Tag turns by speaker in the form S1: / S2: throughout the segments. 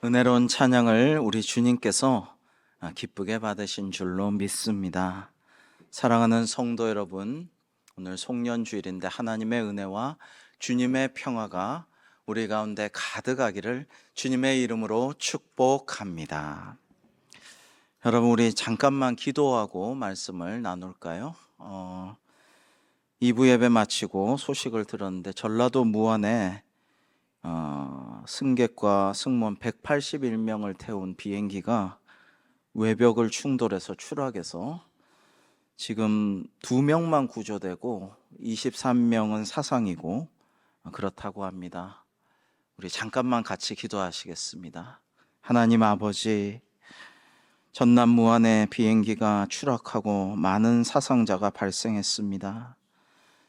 S1: 은혜로운 찬양을 우리 주님께서 기쁘게 받으신 줄로 믿습니다. 사랑하는 성도 여러분, 오늘 송년주일인데 하나님의 은혜와 주님의 평화가 우리 가운데 가득하기를 주님의 이름으로 축복합니다. 여러분, 우리 잠깐만 기도하고 말씀을 나눌까요? 2부 예배 마치고 소식을 들었는데 전라도 무안에 승객과 승무원 181명을 태운 비행기가 외벽을 충돌해서 추락해서 지금 2명만 구조되고 23명은 사상이고 그렇다고 합니다. 우리 잠깐만 같이 기도하시겠습니다. 하나님 아버지, 전남 무안에 비행기가 추락하고 많은 사상자가 발생했습니다.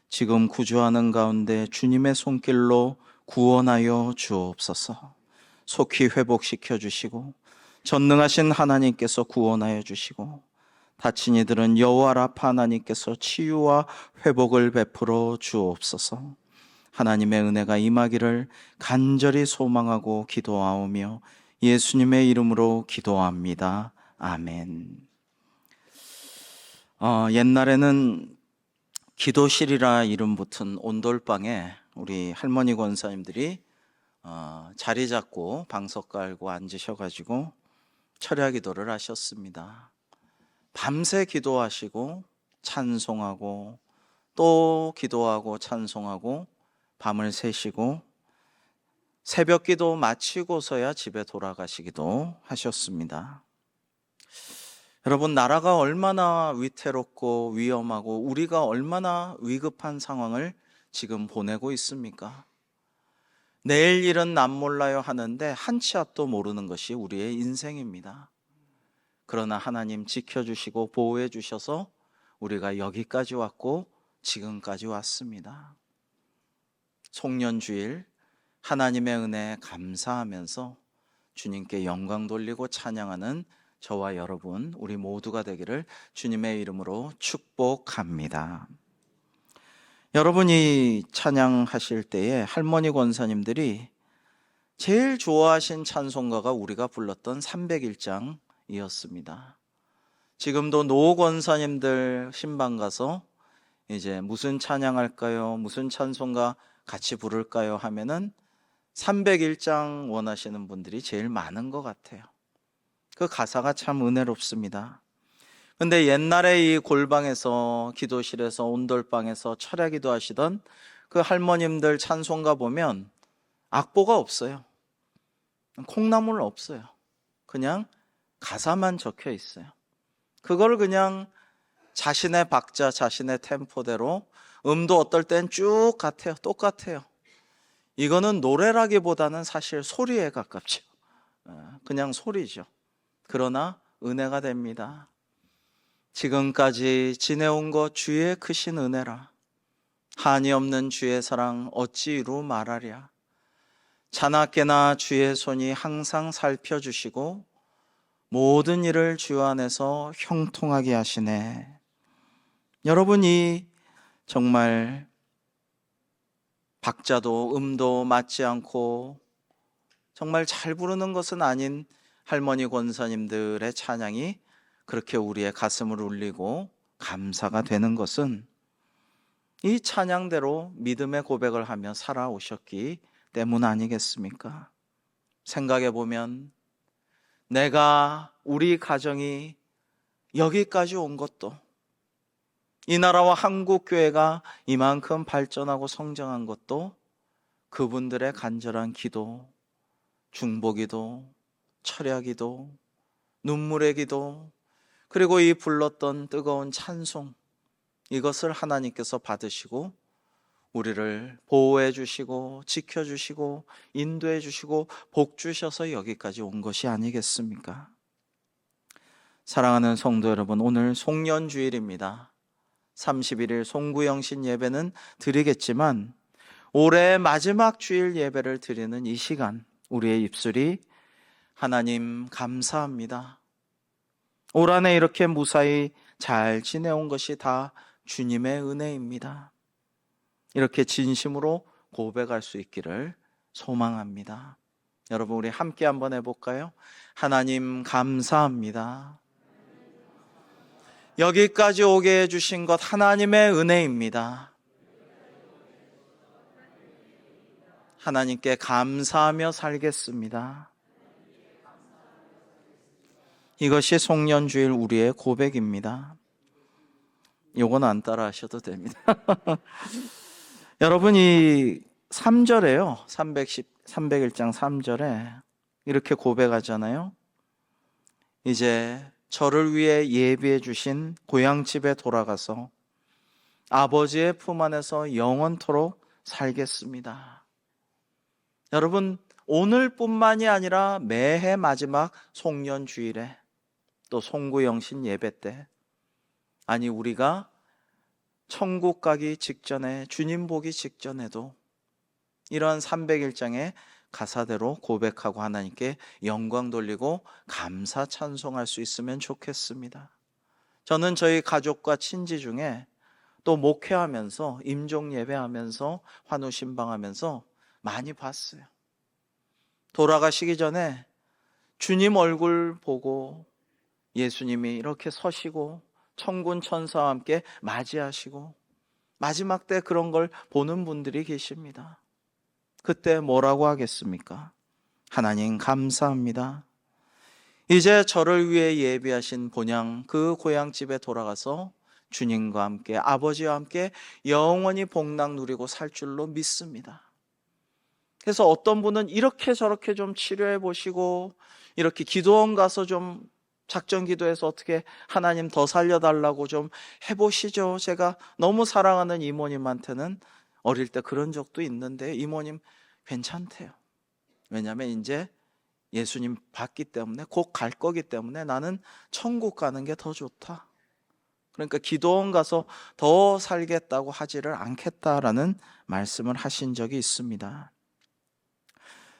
S1: 지금 구조하는 가운데 주님의 손길로 구원하여 주옵소서. 속히 회복시켜 주시고 전능하신 하나님께서 구원하여 주시고 다친 이들은 여호와 라파 하나님께서 치유와 회복을 베풀어 주옵소서. 하나님의 은혜가 임하기를 간절히 소망하고 기도하오며 예수님의 이름으로 기도합니다. 아멘. 옛날에는 기도실이라 이름 붙은 온돌방에 우리 할머니 권사님들이 자리 잡고 방석 깔고 앉으셔가지고 철야 기도를 하셨습니다. 밤새 기도하시고 찬송하고 또 기도하고 찬송하고 밤을 새시고 새벽 기도 마치고서야 집에 돌아가시기도 하셨습니다. 여러분, 나라가 얼마나 위태롭고 위험하고 우리가 얼마나 위급한 상황을 지금 보내고 있습니까? 내일 일은 남 몰라요 하는데 한 치 앞도 모르는 것이 우리의 인생입니다. 그러나 하나님 지켜주시고 보호해 주셔서 우리가 여기까지 왔고 지금까지 왔습니다. 송년주일 하나님의 은혜에 감사하면서 주님께 영광 돌리고 찬양하는 저와 여러분, 우리 모두가 되기를 주님의 이름으로 축복합니다. 여러분이 찬양하실 때에 할머니 권사님들이 제일 좋아하신 찬송가가 우리가 불렀던 301장이었습니다. 지금도 노 권사님들 신방 가서 이제 무슨 찬양할까요? 무슨 찬송가 같이 부를까요? 하면은 301장 원하시는 분들이 제일 많은 것 같아요. 그 가사가 참 은혜롭습니다. 근데 옛날에 이 골방에서, 기도실에서, 온돌방에서 철야 기도하시던 그 할머님들 찬송가 보면 악보가 없어요. 콩나물 없어요. 그냥 가사만 적혀 있어요. 그걸 그냥 자신의 박자, 자신의 템포대로 음도 어떨 땐 쭉 같아요. 똑같아요. 이거는 노래라기보다는 사실 소리에 가깝죠. 그냥 소리죠. 그러나 은혜가 됩니다. 지금까지 지내온 것 주의 크신 은혜라. 한이 없는 주의 사랑 어찌 이루 말하랴. 자나깨나 주의 손이 항상 살펴주시고 모든 일을 주 안에서 형통하게 하시네. 여러분이 정말 박자도 음도 맞지 않고 정말 잘 부르는 것은 아닌 할머니 권사님들의 찬양이 그렇게 우리의 가슴을 울리고 감사가 되는 것은 이 찬양대로 믿음의 고백을 하며 살아오셨기 때문 아니겠습니까? 생각해 보면 내가, 우리 가정이 여기까지 온 것도, 이 나라와 한국교회가 이만큼 발전하고 성장한 것도 그분들의 간절한 기도, 중보기도, 철야기도, 눈물의 기도, 그리고 이 불렀던 뜨거운 찬송, 이것을 하나님께서 받으시고 우리를 보호해 주시고 지켜 주시고 인도해 주시고 복 주셔서 여기까지 온 것이 아니겠습니까? 사랑하는 성도 여러분, 오늘 송년주일입니다. 31일 송구영신 예배는 드리겠지만 올해 마지막 주일 예배를 드리는 이 시간, 우리의 입술이 하나님 감사합니다. 올 한해 이렇게 무사히 잘 지내온 것이 다 주님의 은혜입니다. 이렇게 진심으로 고백할 수 있기를 소망합니다. 여러분, 우리 함께 한번 해볼까요? 하나님 감사합니다. 여기까지 오게 해주신 것 하나님의 은혜입니다. 하나님께 감사하며 살겠습니다. 이것이 송년주일 우리의 고백입니다. 요건 안 따라 하셔도 됩니다. 여러분, 이 3절에요. 301장 3절에 이렇게 고백하잖아요. 이제 저를 위해 예비해 주신 고향집에 돌아가서 아버지의 품 안에서 영원토록 살겠습니다. 여러분, 오늘뿐만이 아니라 매해 마지막 송년주일에 또 송구영신 예배 때, 아니 우리가 천국 가기 직전에, 주님 보기 직전에도 이런 301장의 가사대로 고백하고 하나님께 영광 돌리고 감사 찬송할 수 있으면 좋겠습니다. 저는 저희 가족과 친지 중에 또 목회하면서, 임종 예배하면서, 환우 신방하면서 많이 봤어요. 돌아가시기 전에 주님 얼굴 보고 예수님이 이렇게 서시고 천군 천사와 함께 맞이하시고 마지막 때 그런 걸 보는 분들이 계십니다. 그때 뭐라고 하겠습니까? 하나님 감사합니다. 이제 저를 위해 예비하신 본향 그 고향집에 돌아가서 주님과 함께, 아버지와 함께 영원히 복락 누리고 살 줄로 믿습니다. 그래서 어떤 분은 이렇게 저렇게 좀 치료해 보시고, 이렇게 기도원 가서 좀 작전 기도해서 어떻게 하나님 더 살려달라고 좀 해보시죠. 제가 너무 사랑하는 이모님한테는 어릴 때 그런 적도 있는데, 이모님 괜찮대요. 왜냐하면 이제 예수님 봤기 때문에, 곧 갈 거기 때문에 나는 천국 가는 게 더 좋다. 그러니까 기도원 가서 더 살겠다고 하지를 않겠다라는 말씀을 하신 적이 있습니다.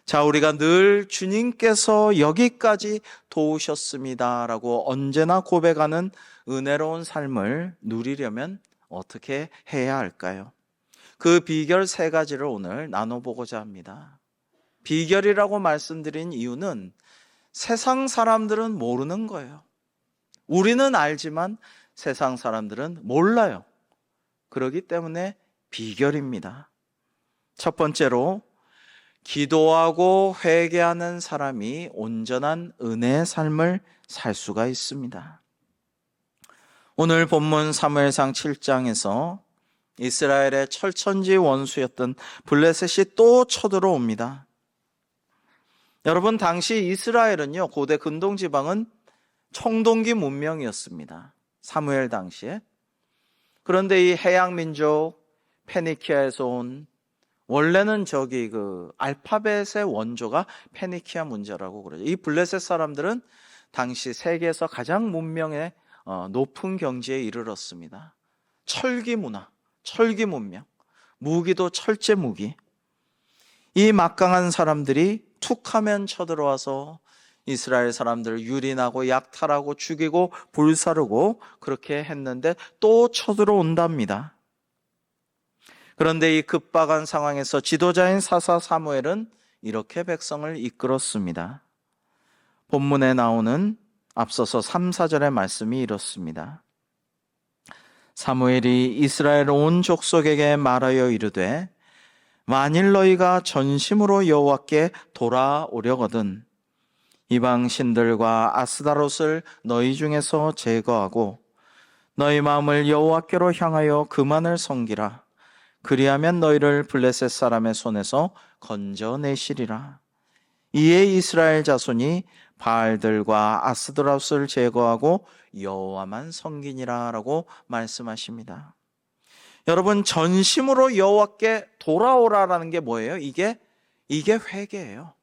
S1: 자, 우리가 늘 주님께서 여기까지 도우셨습니다라고 언제나 고백하는 은혜로운 삶을 누리려면 어떻게 해야 할까요? 그 비결 3가지를 오늘 나눠보고자 합니다. 비결이라고 말씀드린 이유는 세상 사람들은 모르는 거예요. 우리는 알지만 세상 사람들은 몰라요. 그렇기 때문에 비결입니다. 첫 번째로, 기도하고 회개하는 사람이 온전한 은혜의 삶을 살 수가 있습니다. 오늘 본문 사무엘상 7장에서 이스라엘의 철천지 원수였던 블레셋이 또 쳐들어옵니다. 여러분, 당시 이스라엘은요, 고대 근동지방은 청동기 문명이었습니다. 사무엘 당시에. 그런데 이 해양민족 페니키아에서 온, 원래는 알파벳의 원조가 페니키아 문자라고 그러죠. 이 블레셋 사람들은 당시 세계에서 가장 문명의 높은 경지에 이르렀습니다. 철기 문화, 철기 문명, 무기도 철제 무기. 이 막강한 사람들이 툭하면 쳐들어와서 이스라엘 사람들을 유린하고 약탈하고 죽이고 불사르고 그렇게 했는데 또 쳐들어온답니다. 그런데 이 급박한 상황에서 지도자인 사사 사무엘은 이렇게 백성을 이끌었습니다. 본문에 나오는 앞서서 3, 4절의 말씀이 이렇습니다. 사무엘이 이스라엘 온 족속에게 말하여 이르되, 만일 너희가 전심으로 여호와께 돌아오려거든 이방 신들과 아스다롯을 너희 중에서 제거하고 너희 마음을 여호와께로 향하여 그만을 섬기라. 그리하면 너희를 블레셋 사람의 손에서 건져내시리라. 이에 이스라엘 자손이 바알들과 아스드롯을 제거하고 여호와만 섬기니라 라고 말씀하십니다. 여러분, 전심으로 여호와께 돌아오라라는 게 뭐예요? 이게 회개예요.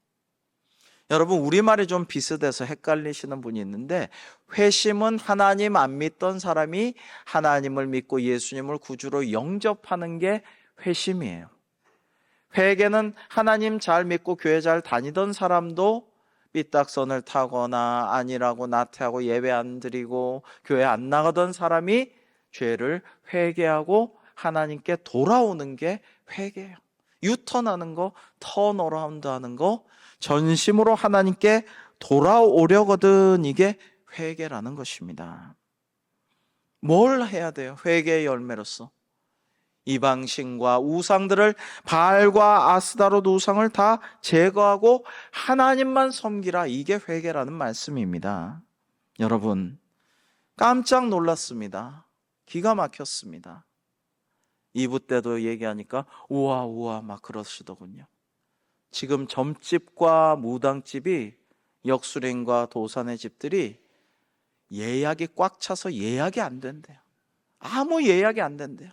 S1: 여러분, 우리말이 좀 비슷해서 헷갈리시는 분이 있는데, 회심은 하나님 안 믿던 사람이 하나님을 믿고 예수님을 구주로 영접하는 게 회심이에요. 회개는 하나님 잘 믿고 교회 잘 다니던 사람도 삐딱선을 타거나 아니라고 나태하고 예배 안 드리고 교회 안 나가던 사람이 죄를 회개하고 하나님께 돌아오는 게 회개예요. 유턴하는 거, 턴어라운드 하는 거, 전심으로 하나님께 돌아오려거든. 이게 회개라는 것입니다. 뭘 해야 돼요? 회개의 열매로서 이방신과 우상들을, 바알과 아스다롯 우상을 다 제거하고 하나님만 섬기라. 이게 회개라는 말씀입니다. 여러분, 깜짝 놀랐습니다. 기가 막혔습니다. 2부 때도 얘기하니까 우와 우와 막 그러시더군요. 지금 점집과 무당집이, 역술인과 도산의 집들이 예약이 꽉 차서 예약이 안 된대요. 아무 예약이 안 된대요.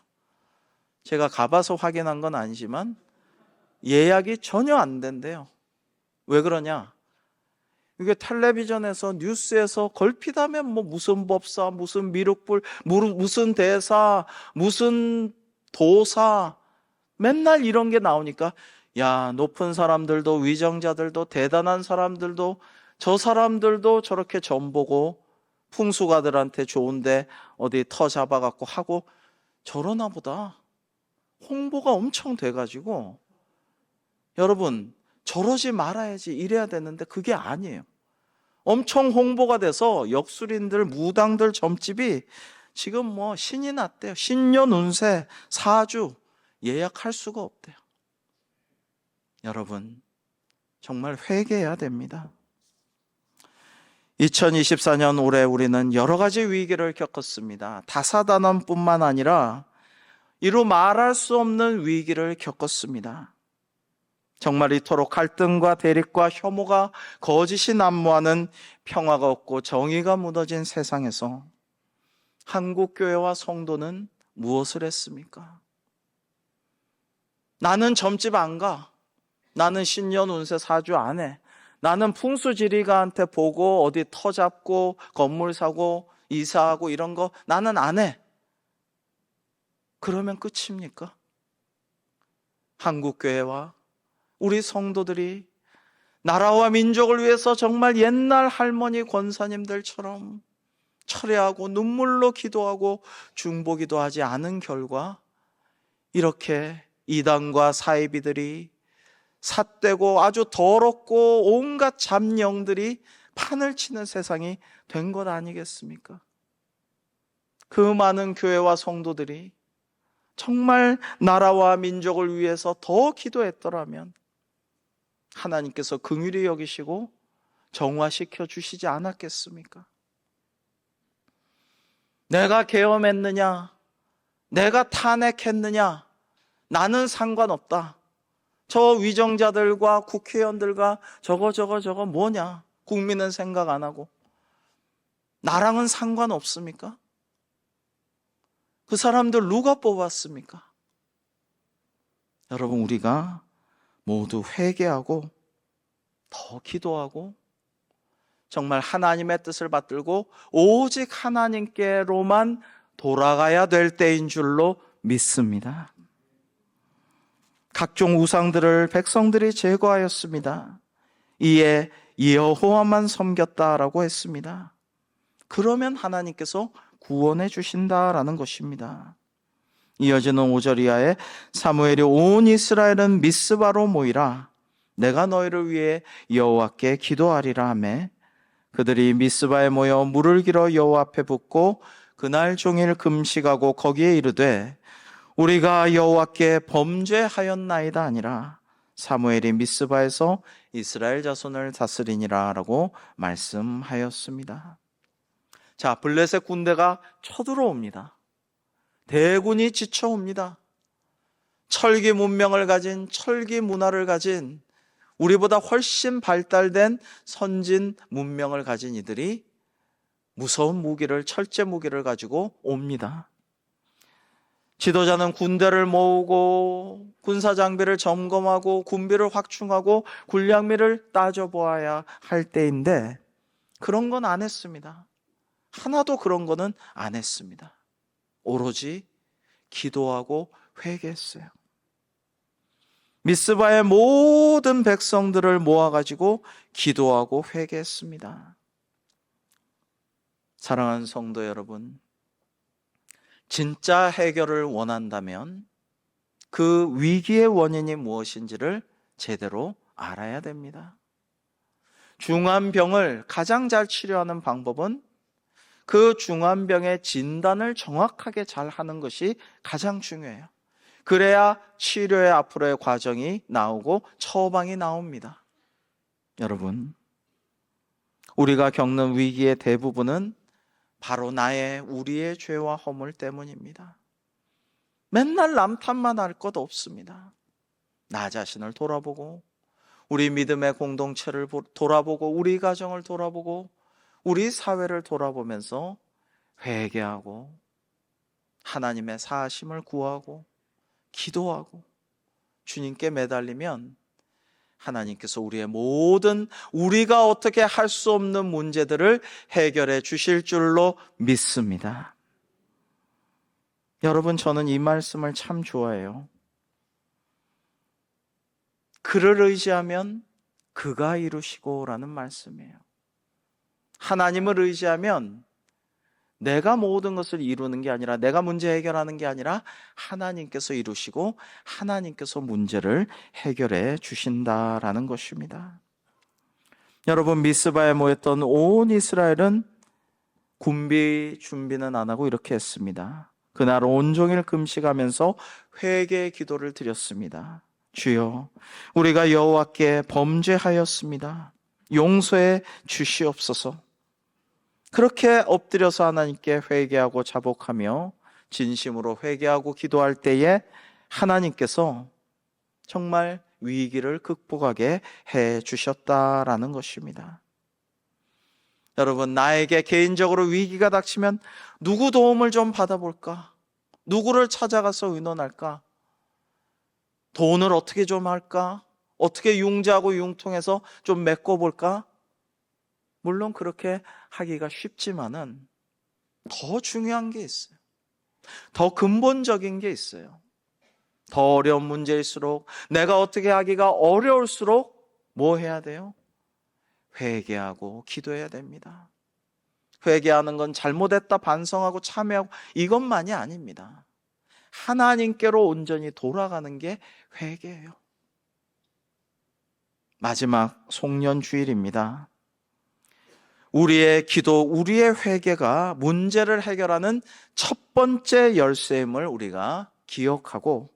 S1: 제가 가봐서 확인한 건 아니지만 예약이 전혀 안 된대요. 왜 그러냐? 이게 텔레비전에서, 뉴스에서 걸핏하면 뭐 무슨 법사, 무슨 미륵불, 무슨 대사, 무슨 도사, 맨날 이런 게 나오니까, 야, 높은 사람들도, 위정자들도, 대단한 사람들도, 저 사람들도 저렇게 점 보고 풍수가들한테 좋은데 어디 터 잡아갖고 하고 저러나 보다. 홍보가 엄청 돼가지고, 여러분, 저러지 말아야지 이래야 되는데 그게 아니에요. 엄청 홍보가 돼서 역술인들, 무당들, 점집이 지금 뭐 신이 났대요. 신년 운세 4주 예약할 수가 없대요. 여러분, 정말 회개해야 됩니다. 2024년 올해 우리는 여러 가지 위기를 겪었습니다. 다사다난뿐만 아니라 이루 말할 수 없는 위기를 겪었습니다. 정말 이토록 갈등과 대립과 혐오가 거짓이 난무하는, 평화가 없고 정의가 무너진 세상에서 한국교회와 성도는 무엇을 했습니까? 나는 점집 안 가. 나는 신년 운세 4주 안 해. 나는 풍수지리가한테 보고 어디 터 잡고 건물 사고 이사하고 이런 거 나는 안 해. 그러면 끝입니까? 한국교회와 우리 성도들이 나라와 민족을 위해서 정말 옛날 할머니 권사님들처럼 철회하고 눈물로 기도하고 중보기도 하지 않은 결과 이렇게 이단과 사이비들이 삿되고 아주 더럽고 온갖 잡령들이 판을 치는 세상이 된 것 아니겠습니까? 그 많은 교회와 성도들이 정말 나라와 민족을 위해서 더 기도했더라면 하나님께서 긍휼히 여기시고 정화시켜 주시지 않았겠습니까? 내가 계엄했느냐, 내가 탄핵했느냐, 나는 상관없다. 저 위정자들과 국회의원들과 저거 뭐냐, 국민은 생각 안 하고 나랑은 상관없습니까? 그 사람들 누가 뽑았습니까? 여러분, 우리가 모두 회개하고 더 기도하고 정말 하나님의 뜻을 받들고 오직 하나님께로만 돌아가야 될 때인 줄로 믿습니다. 각종 우상들을 백성들이 제거하였습니다. 이에 여호와만 섬겼다라고 했습니다. 그러면 하나님께서 구원해 주신다라는 것입니다. 이어지는 5절 이하에 사무엘이 온 이스라엘은 미스바로 모이라. 내가 너희를 위해 여호와께 기도하리라 하매 그들이 미스바에 모여 물을 길어 여호와 앞에 붓고 그날 종일 금식하고 거기에 이르되 우리가 여호와께 범죄하였나이다 아니라 사무엘이 미스바에서 이스라엘 자손을 다스리니라 라고 말씀하였습니다. 자, 블레셋 군대가 쳐들어옵니다. 대군이 지쳐옵니다. 철기 문명을 가진, 철기 문화를 가진, 우리보다 훨씬 발달된 선진 문명을 가진 이들이 무서운 무기를, 철제 무기를 가지고 옵니다. 지도자는 군대를 모으고 군사 장비를 점검하고 군비를 확충하고 군량미를 따져보아야 할 때인데 그런 건 안 했습니다. 하나도 그런 거는 안 했습니다. 오로지 기도하고 회개했어요. 미스바의 모든 백성들을 모아가지고 기도하고 회개했습니다. 사랑하는 성도 여러분, 진짜 해결을 원한다면 그 위기의 원인이 무엇인지를 제대로 알아야 됩니다. 중한 병을 가장 잘 치료하는 방법은 그 중한 병의 진단을 정확하게 잘 하는 것이 가장 중요해요. 그래야 치료의 앞으로의 과정이 나오고 처방이 나옵니다. 여러분, 우리가 겪는 위기의 대부분은 바로 우리의 죄와 허물 때문입니다. 맨날 남 탓만 할 것 없습니다. 나 자신을 돌아보고, 우리 믿음의 공동체를 돌아보고, 우리 가정을 돌아보고, 우리 사회를 돌아보면서 회개하고 하나님의 사하심을 구하고 기도하고 주님께 매달리면 하나님께서 우리의 모든 우리가 어떻게 할 수 없는 문제들을 해결해 주실 줄로 믿습니다. 여러분, 저는 이 말씀을 참 좋아해요. 그를 의지하면 그가 이루시고라는 말씀이에요. 하나님을 의지하면 내가 모든 것을 이루는 게 아니라, 내가 문제 해결하는 게 아니라 하나님께서 이루시고 하나님께서 문제를 해결해 주신다라는 것입니다. 여러분, 미스바에 모였던 온 이스라엘은 군비 준비는 안 하고 이렇게 했습니다. 그날 온종일 금식하면서 회개의 기도를 드렸습니다. 주여, 우리가 여호와께 범죄하였습니다. 용서해 주시옵소서. 그렇게 엎드려서 하나님께 회개하고 자복하며 진심으로 회개하고 기도할 때에 하나님께서 정말 위기를 극복하게 해 주셨다라는 것입니다. 여러분, 나에게 개인적으로 위기가 닥치면 누구 도움을 좀 받아볼까? 누구를 찾아가서 의논할까? 돈을 어떻게 좀 할까? 어떻게 융자하고 융통해서 좀 메꿔볼까? 물론 그렇게 하기가 쉽지만은 더 중요한 게 있어요. 더 근본적인 게 있어요. 더 어려운 문제일수록, 내가 어떻게 하기가 어려울수록 뭐 해야 돼요? 회개하고 기도해야 됩니다. 회개하는 건 잘못했다 반성하고 참회하고 이것만이 아닙니다. 하나님께로 온전히 돌아가는 게 회개예요. 마지막 송년주일입니다. 우리의 기도, 우리의 회개가 문제를 해결하는 첫 번째 열쇠임을 우리가 기억하고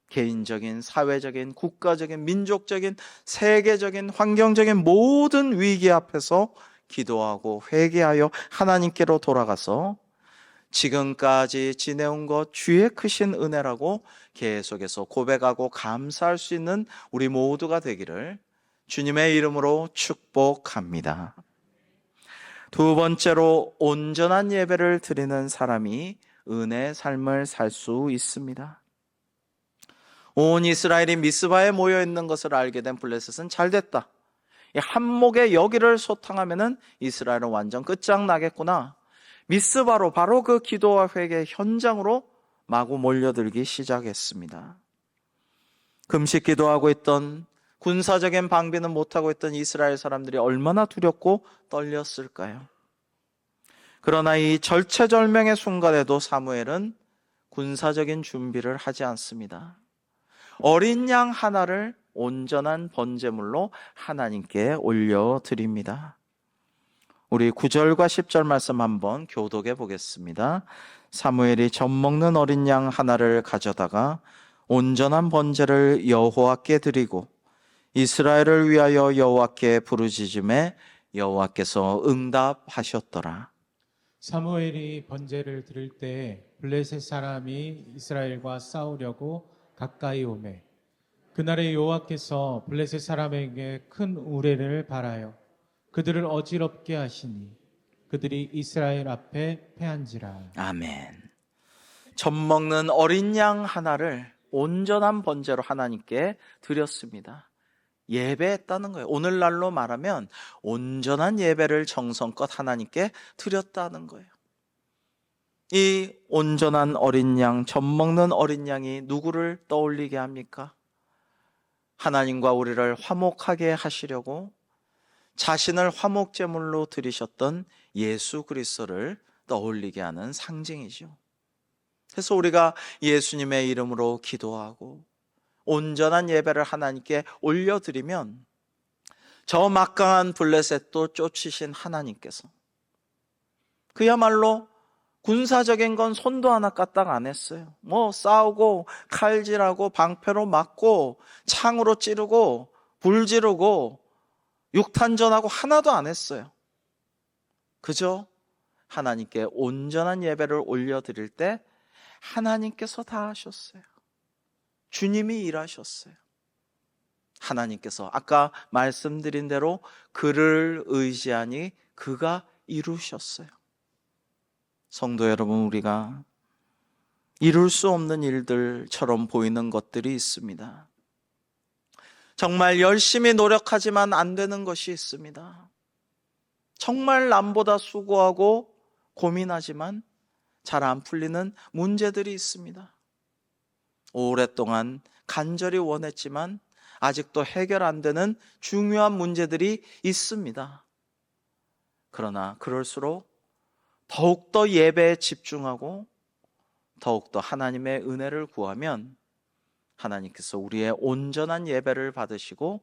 S1: 개인적인, 사회적인, 국가적인, 민족적인, 세계적인, 환경적인 모든 위기 앞에서 기도하고 회개하여 하나님께로 돌아가서 지금까지 지내온 것 주의 크신 은혜라고 계속해서 고백하고 감사할 수 있는 우리 모두가 되기를 주님의 이름으로 축복합니다. 두 번째로, 온전한 예배를 드리는 사람이 은혜의 삶을 살 수 있습니다. 온 이스라엘이 미스바에 모여 있는 것을 알게 된 블레셋은 잘됐다. 한목의 여기를 소탕하면은 이스라엘은 완전 끝장나겠구나. 미스바로, 바로 그 기도와 회개 현장으로 마구 몰려들기 시작했습니다. 금식 기도하고 있던, 군사적인 방비는 못하고 있던 이스라엘 사람들이 얼마나 두렵고 떨렸을까요? 그러나 이 절체절명의 순간에도 사무엘은 군사적인 준비를 하지 않습니다. 어린 양 하나를 온전한 번제물로 하나님께 올려드립니다. 우리 9절과 10절 말씀 한번 교독해 보겠습니다. 사무엘이 젖 먹는 어린 양 하나를 가져다가 온전한 번제를 여호와께 드리고 이스라엘을 위하여 여호와께 부르짖음에 여호와께서 응답하셨더라.
S2: 사무엘이 번제를 드릴 때 블레셋 사람이 이스라엘과 싸우려고 가까이 오매 그날에 여호와께서 블레셋 사람에게 큰 우레를 발하여 그들을 어지럽게 하시니 그들이 이스라엘 앞에 패한지라.
S1: 아멘. 젖 먹는 어린 양 하나를 온전한 번제로 하나님께 드렸습니다. 예배했다는 거예요. 오늘날로 말하면 온전한 예배를 정성껏 하나님께 드렸다는 거예요. 이 온전한 어린 양, 젖 먹는 어린 양이 누구를 떠올리게 합니까? 하나님과 우리를 화목하게 하시려고 자신을 화목제물로 드리셨던 예수 그리스도를 떠올리게 하는 상징이죠. 그래서 우리가 예수님의 이름으로 기도하고 온전한 예배를 하나님께 올려드리면 저 막강한 블레셋도 쫓으신 하나님께서 그야말로 군사적인 건 손도 하나 까딱 안 했어요. 뭐 싸우고 칼질하고 방패로 맞고 창으로 찌르고 불 지르고 육탄전하고 하나도 안 했어요. 그저 하나님께 온전한 예배를 올려드릴 때 하나님께서 다 하셨어요. 주님이 일하셨어요. 하나님께서 아까 말씀드린 대로 그를 의지하니 그가 이루셨어요. 성도 여러분, 우리가 이룰 수 없는 일들처럼 보이는 것들이 있습니다. 정말 열심히 노력하지만 안 되는 것이 있습니다. 정말 남보다 수고하고 고민하지만 잘 안 풀리는 문제들이 있습니다. 오랫동안 간절히 원했지만 아직도 해결 안 되는 중요한 문제들이 있습니다. 그러나 그럴수록 더욱더 예배에 집중하고 더욱더 하나님의 은혜를 구하면 하나님께서 우리의 온전한 예배를 받으시고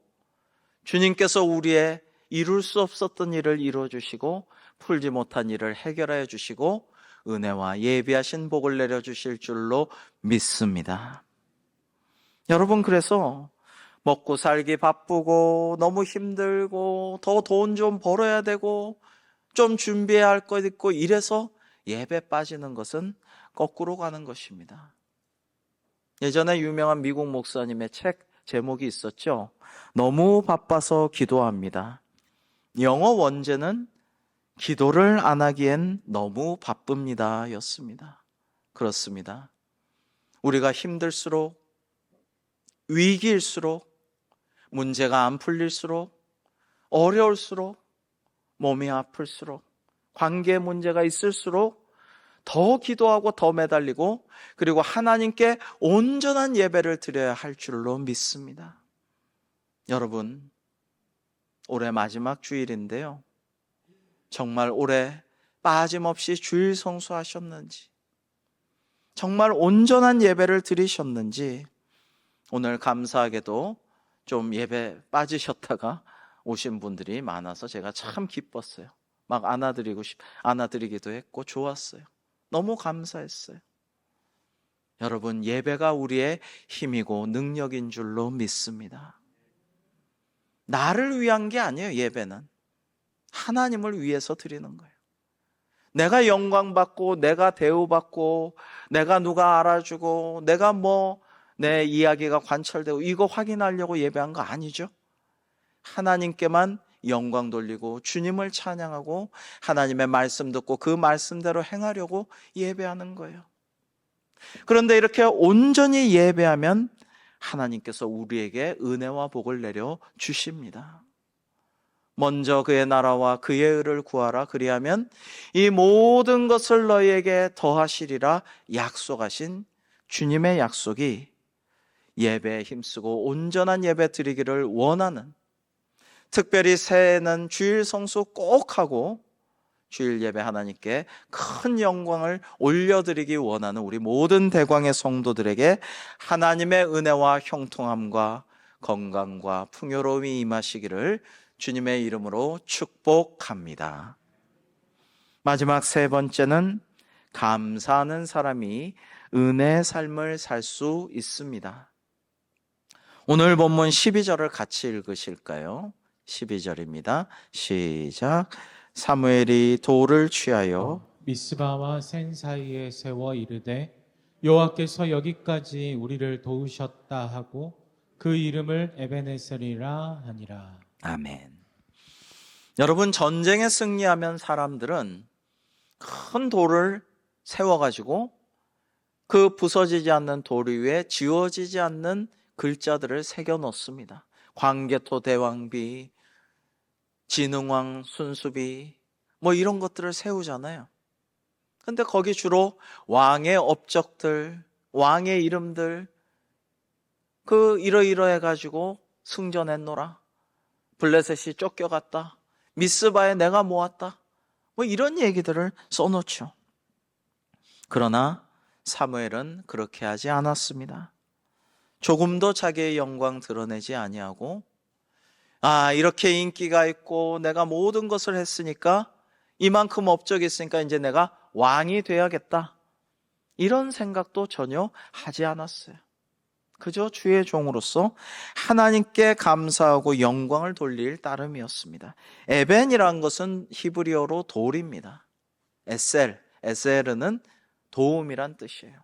S1: 주님께서 우리의 이룰 수 없었던 일을 이루어주시고 풀지 못한 일을 해결하여 주시고 은혜와 예비하신 복을 내려주실 줄로 믿습니다. 여러분, 그래서 먹고 살기 바쁘고 너무 힘들고 더 돈 좀 벌어야 되고 좀 준비해야 할 것 있고 이래서 예배 빠지는 것은 거꾸로 가는 것입니다. 예전에 유명한 미국 목사님의 책 제목이 있었죠. 너무 바빠서 기도합니다. 영어 원제는 기도를 안 하기엔 너무 바쁩니다 였습니다. 그렇습니다. 우리가 힘들수록, 위기일수록, 문제가 안 풀릴수록, 어려울수록, 몸이 아플수록, 관계 문제가 있을수록 더 기도하고 더 매달리고 그리고 하나님께 온전한 예배를 드려야 할 줄로 믿습니다. 여러분, 올해 마지막 주일인데요. 정말 올해 빠짐없이 주일 성수하셨는지, 정말 온전한 예배를 드리셨는지, 오늘 감사하게도 좀 예배 빠지셨다가 오신 분들이 많아서 제가 참 기뻤어요. 막 안아드리기도 했고 좋았어요. 너무 감사했어요. 여러분, 예배가 우리의 힘이고 능력인 줄로 믿습니다. 나를 위한 게 아니에요. 예배는 하나님을 위해서 드리는 거예요. 내가 영광받고 내가 대우받고 내가 누가 알아주고 내가 내 이야기가 관철되고 이거 확인하려고 예배한 거 아니죠. 하나님께만 영광 돌리고 주님을 찬양하고 하나님의 말씀 듣고 그 말씀대로 행하려고 예배하는 거예요. 그런데 이렇게 온전히 예배하면 하나님께서 우리에게 은혜와 복을 내려 주십니다. 먼저 그의 나라와 그의 의를 구하라. 그리하면 이 모든 것을 너희에게 더하시리라 약속하신 주님의 약속이 예배에 힘쓰고 온전한 예배 드리기를 원하는, 특별히 새해에는 주일 성수 꼭 하고 주일 예배 하나님께 큰 영광을 올려드리기 원하는 우리 모든 대광의 성도들에게 하나님의 은혜와 형통함과 건강과 풍요로움이 임하시기를 주님의 이름으로 축복합니다. 마지막 세 번째는 감사하는 사람이 은혜의 삶을 살 수 있습니다. 오늘 본문 12절을 같이 읽으실까요? 12절입니다. 시작. 사무엘이 돌을 취하여
S2: 미스바와 센 사이에 세워 이르되 여호와께서 여기까지 우리를 도우셨다 하고 그 이름을 에베네셀이라 하니라.
S1: 아멘. 여러분, 전쟁에 승리하면 사람들은 큰 돌을 세워가지고 그 부서지지 않는 돌 위에 지워지지 않는 글자들을 새겨 놓습니다. 광개토 대왕비, 진흥왕 순수비 이런 것들을 세우잖아요. 근데 거기 주로 왕의 업적들, 왕의 이름들, 이러이러해가지고 승전했노라, 블레셋이 쫓겨갔다, 미스바에 내가 모았다, 이런 얘기들을 써놓죠. 그러나 사무엘은 그렇게 하지 않았습니다. 조금도 자기의 영광 드러내지 아니하고, 이렇게 인기가 있고 내가 모든 것을 했으니까, 이만큼 업적이 있으니까 이제 내가 왕이 돼야겠다, 이런 생각도 전혀 하지 않았어요. 그저 주의 종으로서 하나님께 감사하고 영광을 돌릴 따름이었습니다. 에벤이란 것은 히브리어로 돌입니다. 에셀은 도움이란 뜻이에요.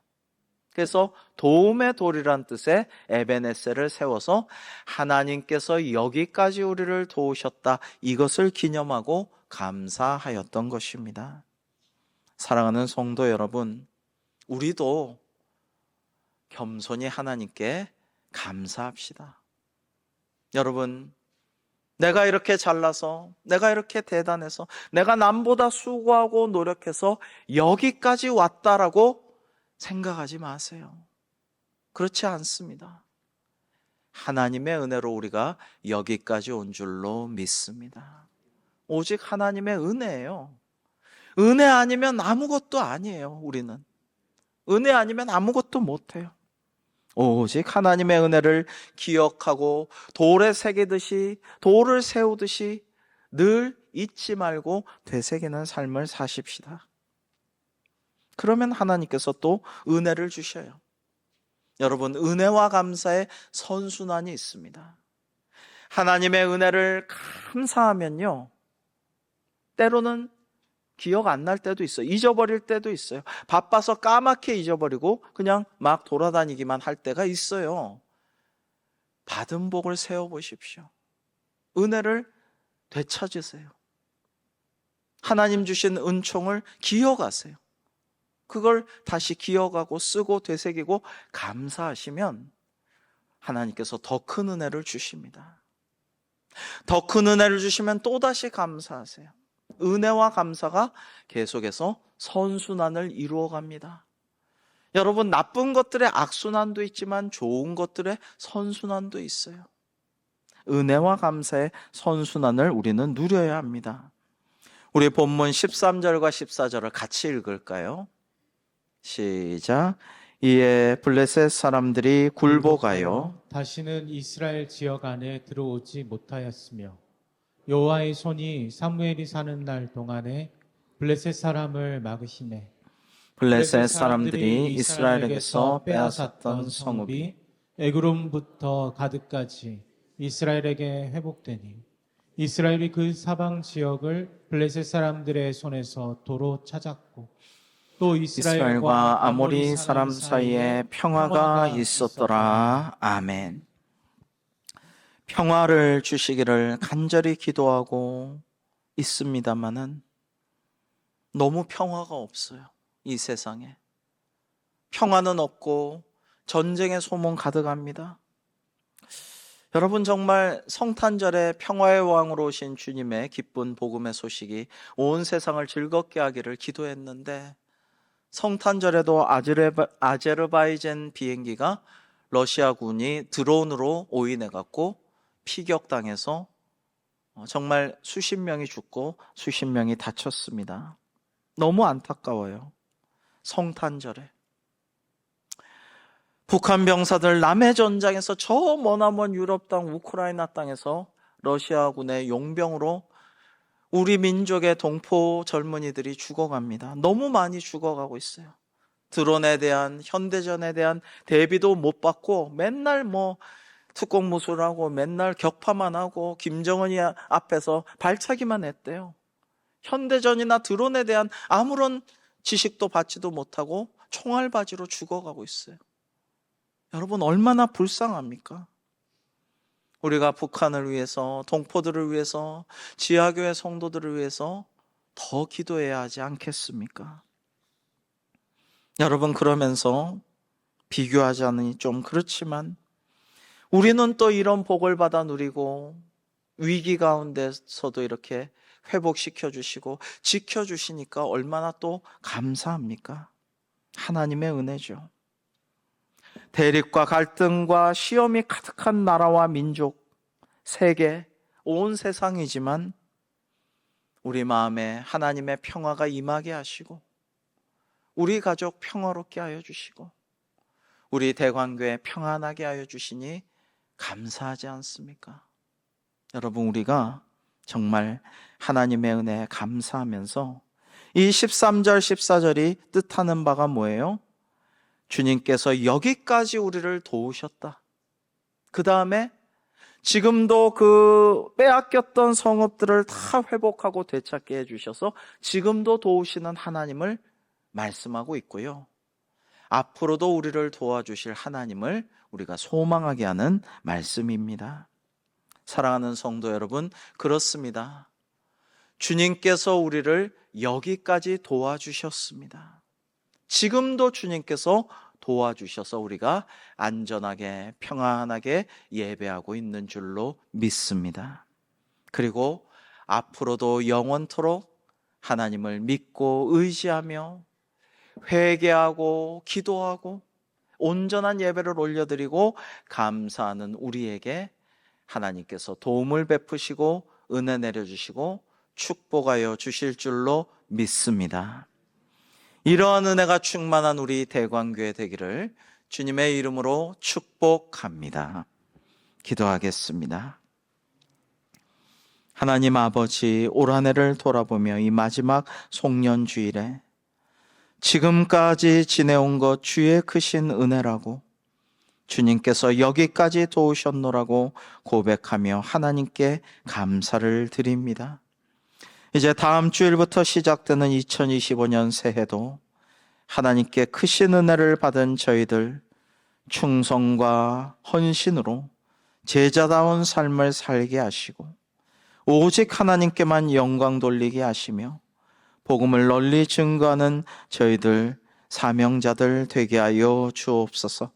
S1: 그래서 도움의 돌이란 뜻의 에벤에셀을 세워서 하나님께서 여기까지 우리를 도우셨다, 이것을 기념하고 감사하였던 것입니다. 사랑하는 성도 여러분, 우리도 겸손히 하나님께 감사합시다. 여러분, 내가 이렇게 잘나서, 내가 이렇게 대단해서, 내가 남보다 수고하고 노력해서 여기까지 왔다라고 생각하지 마세요. 그렇지 않습니다. 하나님의 은혜로 우리가 여기까지 온 줄로 믿습니다. 오직 하나님의 은혜예요. 은혜 아니면 아무것도 아니에요. 우리는 은혜 아니면 아무것도 못해요. 오직 하나님의 은혜를 기억하고 돌에 새기듯이, 돌을 세우듯이 늘 잊지 말고 되새기는 삶을 사십시다. 그러면 하나님께서 또 은혜를 주셔요. 여러분, 은혜와 감사의 선순환이 있습니다. 하나님의 은혜를 감사하면요, 때로는 기억 안 날 때도 있어요. 잊어버릴 때도 있어요. 바빠서 까맣게 잊어버리고 그냥 막 돌아다니기만 할 때가 있어요. 받은 복을 세워보십시오. 은혜를 되찾으세요. 하나님 주신 은총을 기억하세요. 그걸 다시 기억하고 쓰고 되새기고 감사하시면 하나님께서 더 큰 은혜를 주십니다. 더 큰 은혜를 주시면 또다시 감사하세요. 은혜와 감사가 계속해서 선순환을 이루어갑니다. 여러분, 나쁜 것들의 악순환도 있지만 좋은 것들의 선순환도 있어요. 은혜와 감사의 선순환을 우리는 누려야 합니다. 우리 본문 13절과 14절을 같이 읽을까요? 시작. 이에 블레셋 사람들이 굴복하여
S2: 다시는 이스라엘 지역 안에 들어오지 못하였으며 여호와의 손이 사무엘이 사는 날 동안에 블레셋 사람을 막으시매
S1: 블레셋 사람들이 이스라엘에게서 빼앗았던 성읍이
S2: 에그론부터 가드까지 이스라엘에게 회복되니 이스라엘이 그 사방 지역을 블레셋 사람들의 손에서 도로 찾았고 또
S1: 이스라엘과 아모리 사람 사이에 평화가 있었더라. 아멘. 평화를 주시기를 간절히 기도하고 있습니다마는 너무 평화가 없어요. 이 세상에 평화는 없고 전쟁의 소문 가득합니다. 여러분, 정말 성탄절에 평화의 왕으로 오신 주님의 기쁜 복음의 소식이 온 세상을 즐겁게 하기를 기도했는데, 성탄절에도 아제르바이잔 비행기가 러시아군이 드론으로 오인해갖고 피격당해서 정말 수십 명이 죽고 수십 명이 다쳤습니다. 너무 안타까워요. 성탄절에 북한 병사들 남해 전장에서 저 머나먼 유럽 땅 우크라이나 땅에서 러시아군의 용병으로 우리 민족의 동포 젊은이들이 죽어갑니다. 너무 많이 죽어가고 있어요. 드론에 대한, 현대전에 대한 대비도 못 받고 맨날 특공무술하고 맨날 격파만 하고 김정은이 앞에서 발차기만 했대요. 현대전이나 드론에 대한 아무런 지식도 받지도 못하고 총알바지로 죽어가고 있어요. 여러분, 얼마나 불쌍합니까? 우리가 북한을 위해서, 동포들을 위해서, 지하교회 성도들을 위해서 더 기도해야 하지 않겠습니까? 여러분, 그러면서 비교하자니 좀 그렇지만 우리는 또 이런 복을 받아 누리고 위기 가운데서도 이렇게 회복시켜 주시고 지켜주시니까 얼마나 또 감사합니까? 하나님의 은혜죠. 대립과 갈등과 시험이 가득한 나라와 민족, 세계, 온 세상이지만 우리 마음에 하나님의 평화가 임하게 하시고 우리 가족 평화롭게 하여 주시고 우리 대관교회 평안하게 하여 주시니 감사하지 않습니까? 여러분, 우리가 정말 하나님의 은혜에 감사하면서 이 13절 14절이 뜻하는 바가 뭐예요? 주님께서 여기까지 우리를 도우셨다. 그 다음에 지금도 그 빼앗겼던 성읍들을 다 회복하고 되찾게 해주셔서 지금도 도우시는 하나님을 말씀하고 있고요. 앞으로도 우리를 도와주실 하나님을 우리가 소망하게 하는 말씀입니다. 사랑하는 성도 여러분, 그렇습니다. 주님께서 우리를 여기까지 도와주셨습니다. 지금도 주님께서 도와주셔서 우리가 안전하게 평안하게 예배하고 있는 줄로 믿습니다. 그리고 앞으로도 영원토록 하나님을 믿고 의지하며 회개하고 기도하고 온전한 예배를 올려드리고 감사하는 우리에게 하나님께서 도움을 베푸시고 은혜 내려주시고 축복하여 주실 줄로 믿습니다. 이러한 은혜가 충만한 우리 대관교회 되기를 주님의 이름으로 축복합니다. 기도하겠습니다. 하나님 아버지, 올 한 해를 돌아보며 이 마지막 송년주일에 지금까지 지내온 것 주의 크신 은혜라고, 주님께서 여기까지 도우셨노라고 고백하며 하나님께 감사를 드립니다. 이제 다음 주일부터 시작되는 2025년 새해도 하나님께 크신 은혜를 받은 저희들 충성과 헌신으로 제자다운 삶을 살게 하시고 오직 하나님께만 영광 돌리게 하시며 복음을 널리 증거하는 저희들 사명자들 되게 하여 주옵소서.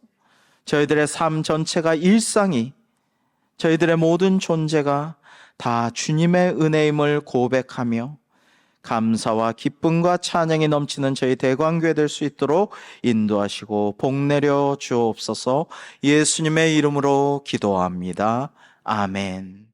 S1: 저희들의 삶 전체가 일상이, 저희들의 모든 존재가 다 주님의 은혜임을 고백하며 감사와 기쁨과 찬양이 넘치는 저희 대관교회 될 수 있도록 인도하시고 복 내려 주옵소서. 예수님의 이름으로 기도합니다. 아멘.